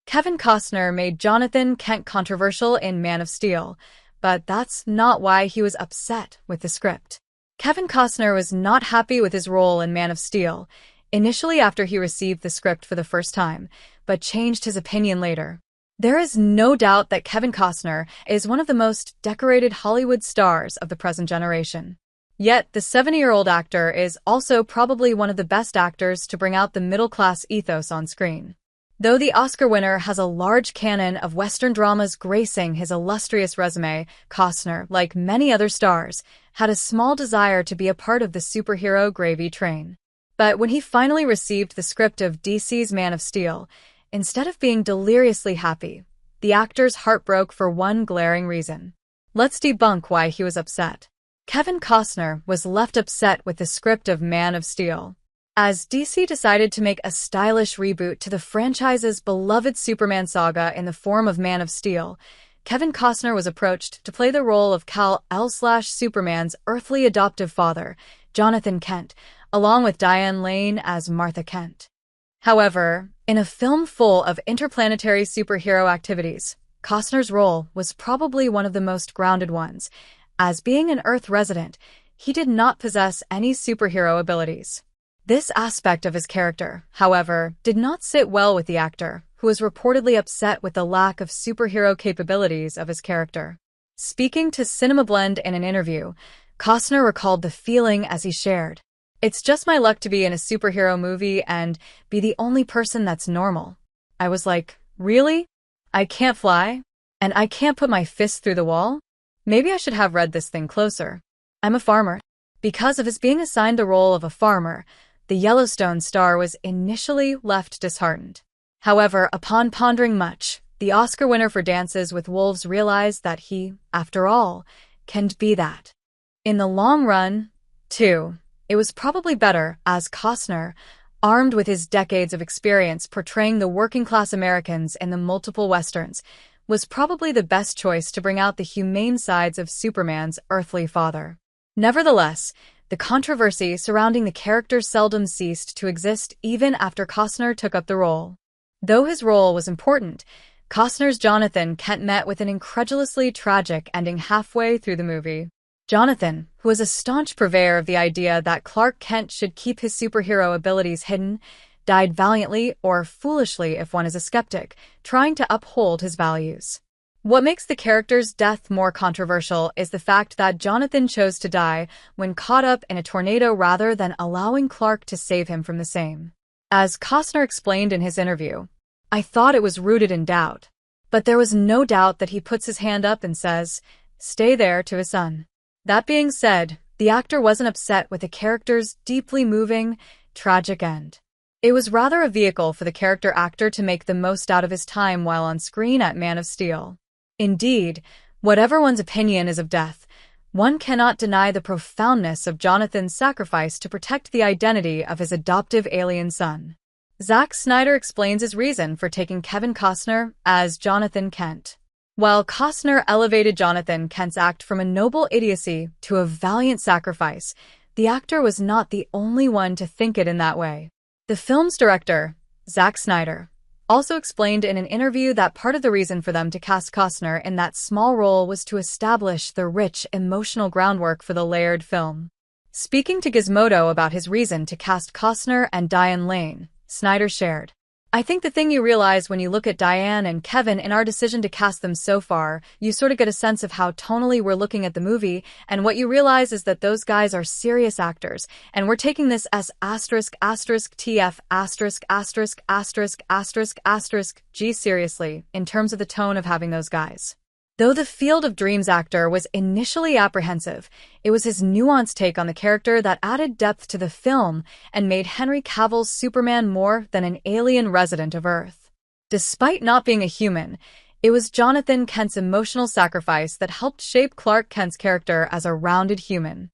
Kevin Costner made Jonathan Kent controversial in Man of Steel, but that's not why he was upset with the script. Kevin Costner was not happy with his role in Man of Steel, initially after he received the script for the first time, but changed his opinion later. There is no doubt that Kevin Costner is one of the most decorated Hollywood stars of the present generation. Yet, the 70-year-old actor is also probably one of the best actors to bring out the middle-class ethos on screen. Though the Oscar winner has a large canon of Western dramas gracing his illustrious resume, Costner, like many other stars, had a small desire to be a part of the superhero gravy train. But when he finally received the script of DC's Man of Steel, instead of being deliriously happy, the actor's heart broke for one glaring reason. Let's debunk why he was upset. Kevin Costner was left upset with the script of Man of Steel. As DC decided to make a stylish reboot to the franchise's beloved Superman saga in the form of Man of Steel, Kevin Costner was approached to play the role of Kal-El/Superman's earthly adoptive father, Jonathan Kent, along with Diane Lane as Martha Kent. However, in a film full of interplanetary superhero activities, Costner's role was probably one of the most grounded ones. As being an Earth resident, he did not possess any superhero abilities. This aspect of his character, however, did not sit well with the actor, who was reportedly upset with the lack of superhero capabilities of his character. Speaking to Cinema Blend in an interview, Costner recalled the feeling as he shared, "It's just my luck to be in a superhero movie and be the only person that's normal. I was like, really? I can't fly? And I can't put my fist through the wall? Maybe I should have read this thing closer. I'm a farmer." Because of his being assigned the role of a farmer, the Yellowstone star was initially left disheartened. However, upon pondering much, the Oscar winner for Dances with Wolves realized that he, after all, can't be that. In the long run, too, it was probably better, as Costner, armed with his decades of experience portraying the working-class Americans in the multiple westerns, was probably the best choice to bring out the humane sides of Superman's earthly father. Nevertheless, the controversy surrounding the character seldom ceased to exist even after Costner took up the role. Though his role was important, Costner's Jonathan Kent met with an incredulously tragic ending halfway through the movie. Jonathan, who was a staunch purveyor of the idea that Clark Kent should keep his superhero abilities hidden, died valiantly or foolishly if one is a skeptic, trying to uphold his values. What makes the character's death more controversial is the fact that Jonathan chose to die when caught up in a tornado rather than allowing Clark to save him from the same. As Costner explained in his interview, "I thought it was rooted in doubt. But there was no doubt that he puts his hand up and says, 'Stay there,' to his son." That being said, the actor wasn't upset with the character's deeply moving, tragic end. It was rather a vehicle for the character actor to make the most out of his time while on screen at Man of Steel. Indeed, whatever one's opinion is of death, one cannot deny the profoundness of Jonathan's sacrifice to protect the identity of his adoptive alien son. Zack Snyder explains his reason for taking Kevin Costner as Jonathan Kent. While Costner elevated Jonathan Kent's act from a noble idiocy to a valiant sacrifice, the actor was not the only one to think it in that way. The film's director, Zack Snyder, also explained in an interview that part of the reason for them to cast Costner in that small role was to establish the rich emotional groundwork for the layered film. Speaking to Gizmodo about his reason to cast Costner and Diane Lane, Snyder shared, "I think the thing you realize when you look at Diane and Kevin in our decision to cast them so far, you sort of get a sense of how tonally we're looking at the movie, and what you realize is that those guys are serious actors, and we're taking this as *TF********G seriously, in terms of the tone of having those guys." Though the Field of Dreams actor was initially apprehensive, it was his nuanced take on the character that added depth to the film and made Henry Cavill's Superman more than an alien resident of Earth. Despite not being a human, it was Jonathan Kent's emotional sacrifice that helped shape Clark Kent's character as a rounded human.